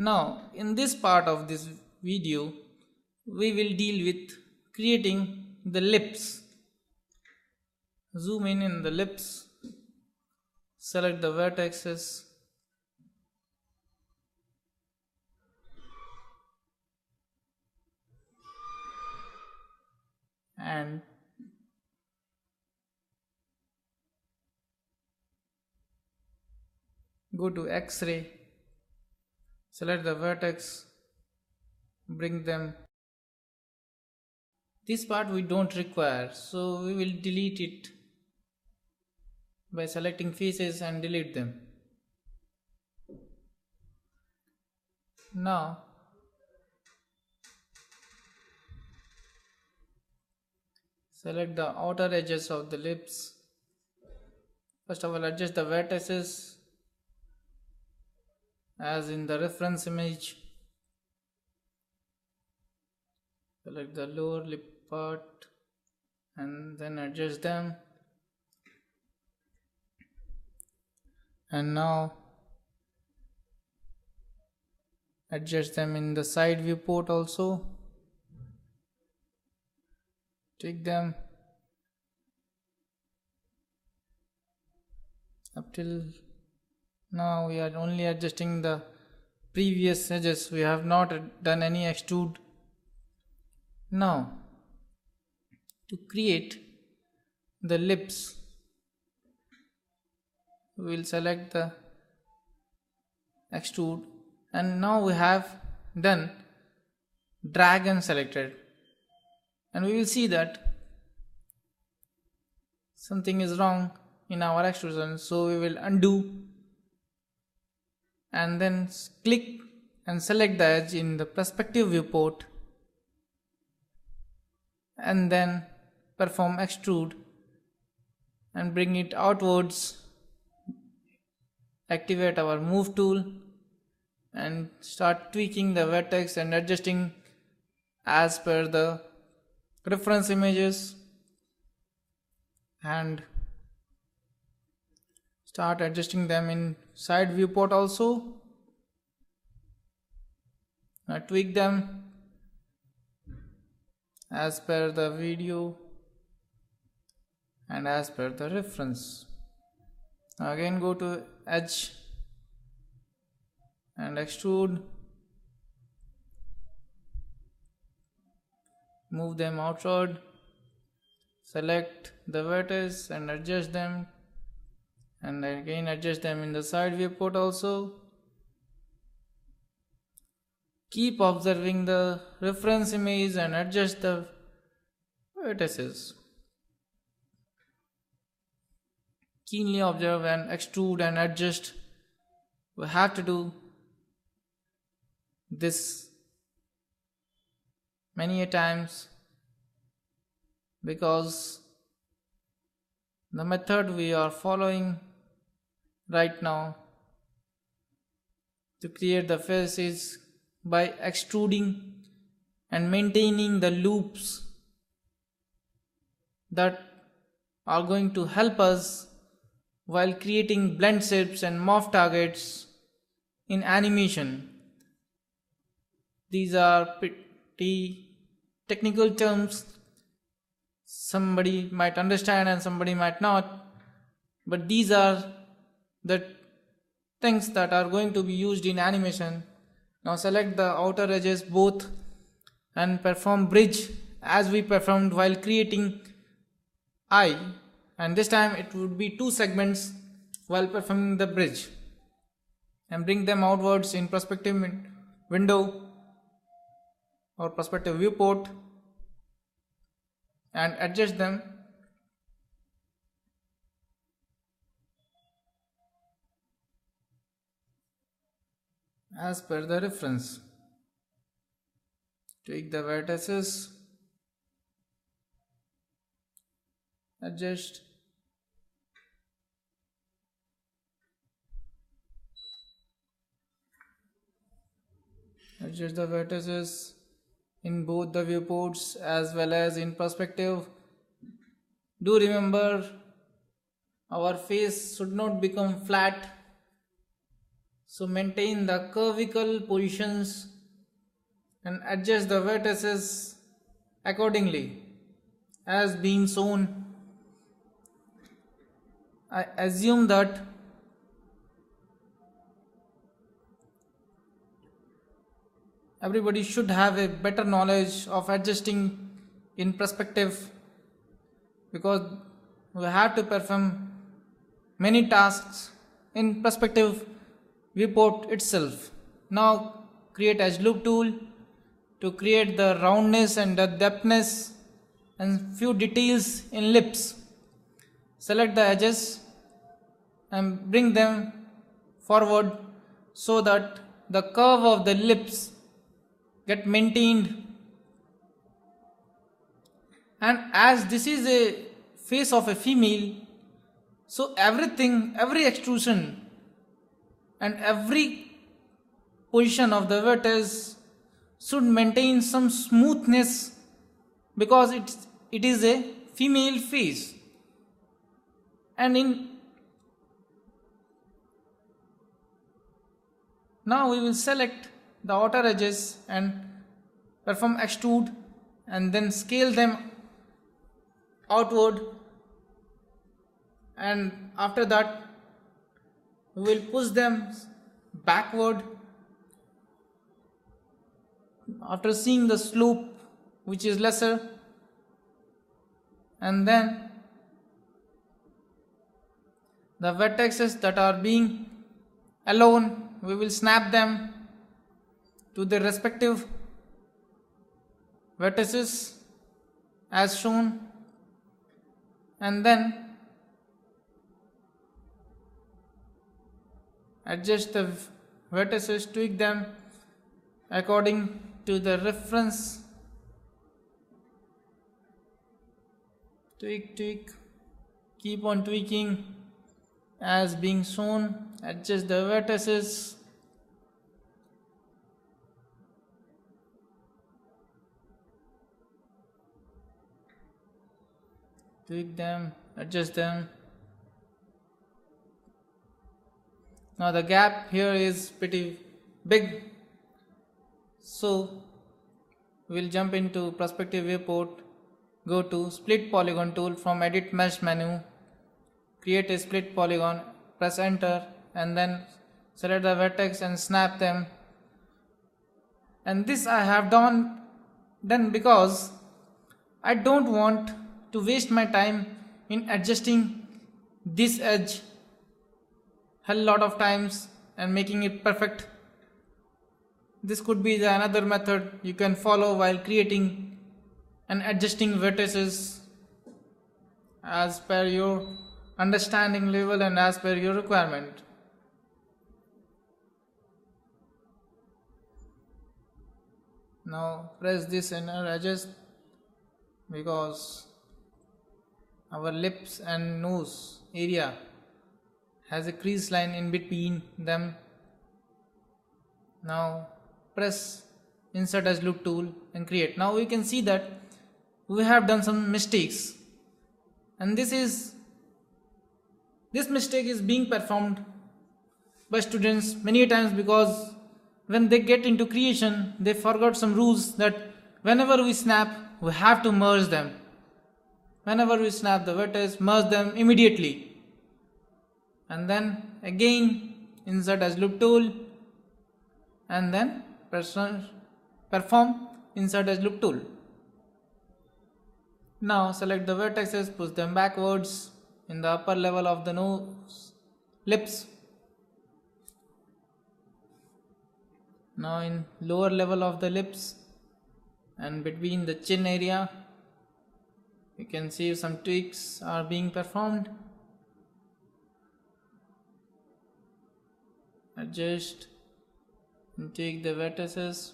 Now, in this part of this video, we will deal with creating the lips. Zoom in the lips, select the vertices, and go to X-ray, select the vertex, bring them. This part we don't require, so we will delete it by selecting faces and delete them. Now select the outer edges of the lips. First of all, adjust the vertices as in the reference image. Select the lower lip part and then adjust them. And now adjust them in the side viewport also. Take them up till now. We are only adjusting the previous edges. We have not done any extrude. Now to create the lips, we will select the extrude, and now we have done drag and selected, and we will see that something is wrong in our extrusion, so we will undo and then click and select the edge in the perspective viewport and then perform extrude and bring it outwards. Activate our move tool and start tweaking the vertex and adjusting as per the reference images, and start adjusting them in side viewport also. Now tweak them as per the video and as per the reference. Now again go to edge and extrude, move them outward, select the vertex and adjust them, and again adjust them in the side viewport also. Keep observing the reference image and adjust the vertices. Keenly observe and extrude and adjust. We have to do this many a times because the method we are following right now to create the face is by extruding and maintaining the loops that are going to help us while creating blend shapes and morph targets in animation. These are pretty technical terms. Somebody might understand and somebody might not, but these are the things that are going to be used in animation. Now select the outer edges both and perform bridge as we performed while creating eye, and this time it would be 2 segments while performing the bridge, and bring them outwards in perspective window or perspective viewport and adjust them as per the reference. Take the vertices, adjust, adjust the vertices in both the viewports as well as in perspective. Do remember, our face should not become flat, So maintain the curvical positions and adjust the vertices accordingly as being shown. I assume that everybody should have a better knowledge of adjusting in perspective, because we have to perform many tasks in perspective viewport itself. Now create edge loop tool to create the roundness and the depthness and few details in lips. Select the edges and bring them forward so that the curve of the lips get maintained. And as this is a face of a female, so every extrusion and every position of the vertex should maintain some smoothness, because it is a female face. And now we will select the outer edges and perform extrude and then scale them outward, and after that we will push them backward after seeing the slope which is lesser, and then the vertices that are being alone, we will snap them to their respective vertices as shown, and then adjust the vertices, tweak them according to the reference. Tweak, keep on tweaking as being shown. Adjust the vertices. Tweak them, adjust them. Now the gap here is pretty big, so we'll jump into perspective viewport, go to split polygon tool from edit mesh menu, create a split polygon, press enter, and then select the vertex and snap them. And this I have done because I don't want to waste my time in adjusting this edge hell lot of times and making it perfect. This could be another method you can follow while creating and adjusting vertices as per your understanding level and as per your requirement. Now press this and adjust, because our lips and nose area has a crease line in between them. Now press insert edge loop tool and create. Now we can see that we have done some mistakes, and this mistake is being performed by students many times, because when they get into creation they forgot some rules that whenever we snap we have to merge them. Whenever we snap the vertex, merge them immediately, and then again insert edge loop tool and then perform insert edge loop tool. Now select the vertices, push them backwards in the upper level of the nose, lips. Now in lower level of the lips and between the chin area, you can see some tweaks are being performed. Adjust and take the vertices.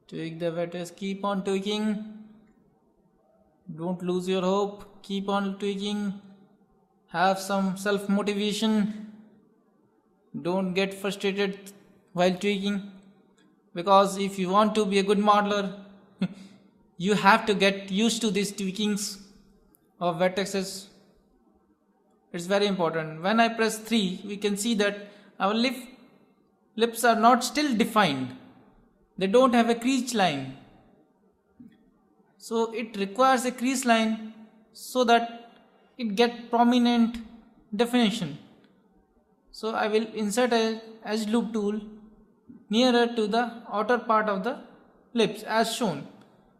Tweak the vertex, keep on tweaking. Don't lose your hope, keep on tweaking. Have some self motivation. Don't get frustrated while tweaking. because if you want to be a good modeler, you have to get used to these tweakings of vertices. It's very important. When I press 3, we can see that our lips are not still defined. They don't have a crease line. So it requires a crease line so that it get prominent definition. So I will insert a edge loop tool nearer to the outer part of the lips as shown,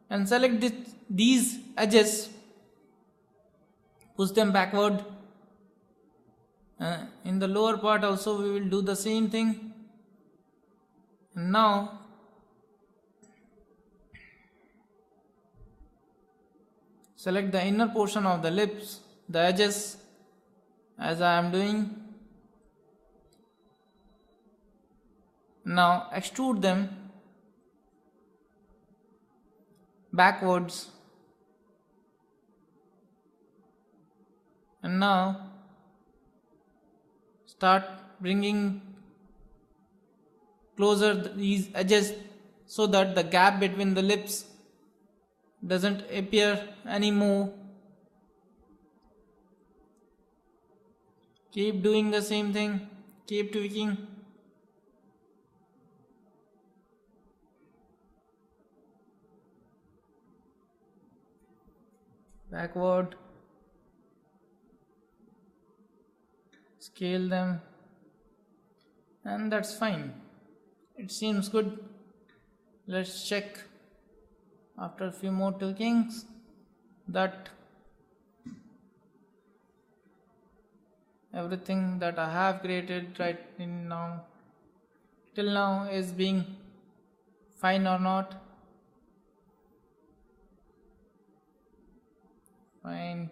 and select these edges, push them backward. In the lower part also we will do the same thing. And now select the inner portion of the lips, the edges, as I am doing. Now extrude them backwards, and now start bringing closer these edges so that the gap between the lips doesn't appear anymore. Keep doing the same thing, keep tweaking. Backward, scale them, and that's fine. It seems good. Let's check after a few more tweakings that everything that I have created right in now till now is being fine or not. Fine.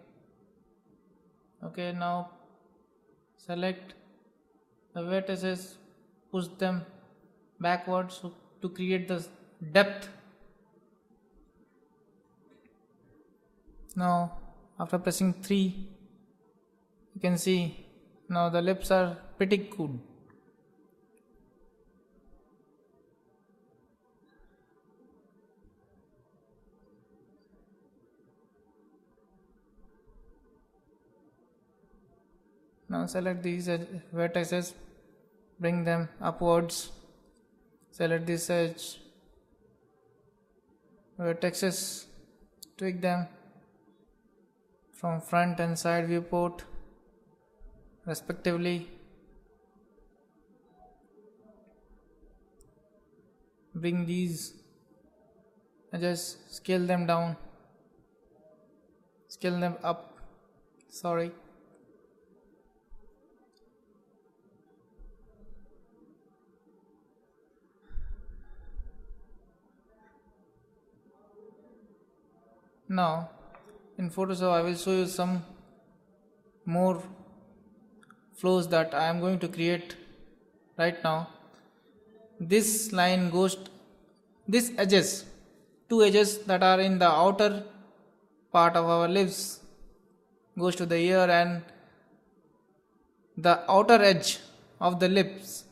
Okay, now select the vertices, push them backwards to create the depth. Now after pressing 3, you can see now the lips are pretty good. Now select these vertices, bring them upwards, select this edge, vertices, tweak them from front and side viewport respectively. Bring these edges, scale them down, scale them up, sorry. Now in Photoshop I will show you some more flows that I am going to create right now. This line goes, this edges, two edges that are in the outer part of our lips goes to the ear, and the outer edge of the lips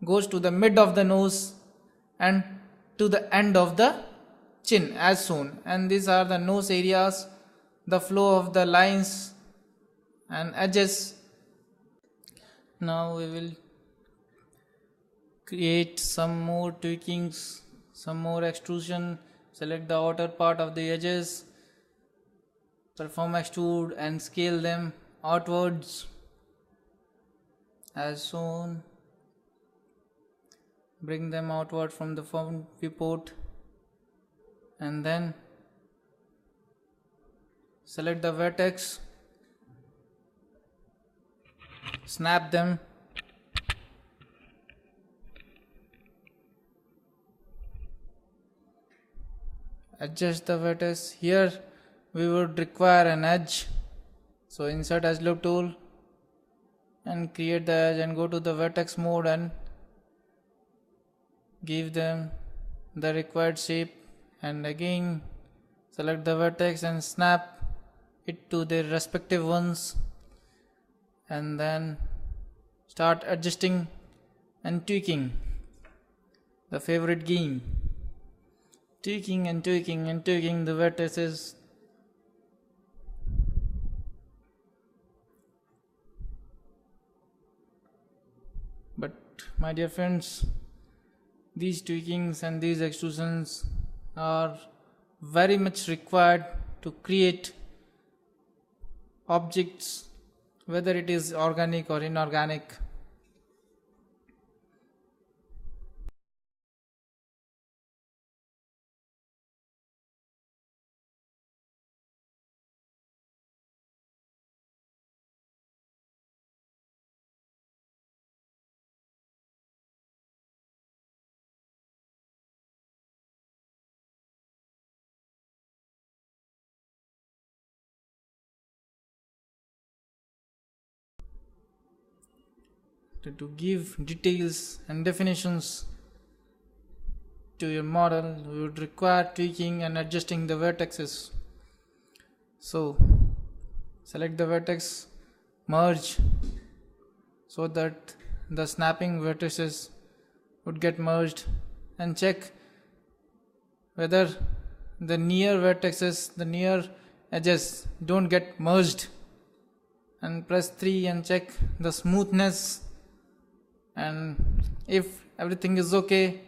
goes to the mid of the nose and to the end of the chin as shown, and these are the nose areas, the flow of the lines and edges. Now we will create some more tweakings, some more extrusion. Select the outer part of the edges, perform extrude and scale them outwards as shown. Bring them outward from the front viewport, and then select the vertex, snap them, adjust the vertex. Here we would require an edge, so insert edge loop tool and create the edge and go to the vertex mode and give them the required shape, and again select the vertex and snap it to their respective ones, and then start adjusting and tweaking. the favorite game, tweaking and tweaking and tweaking the vertices. But my dear friends, these tweakings and these extrusions are very much required to create objects, whether it is organic or inorganic. To give details and definitions to your model, you would require tweaking and adjusting the vertices. So select the vertex, merge, so that the snapping vertices would get merged, and check whether the near vertices, the near edges don't get merged, and press 3 and check the smoothness, and if everything is okay,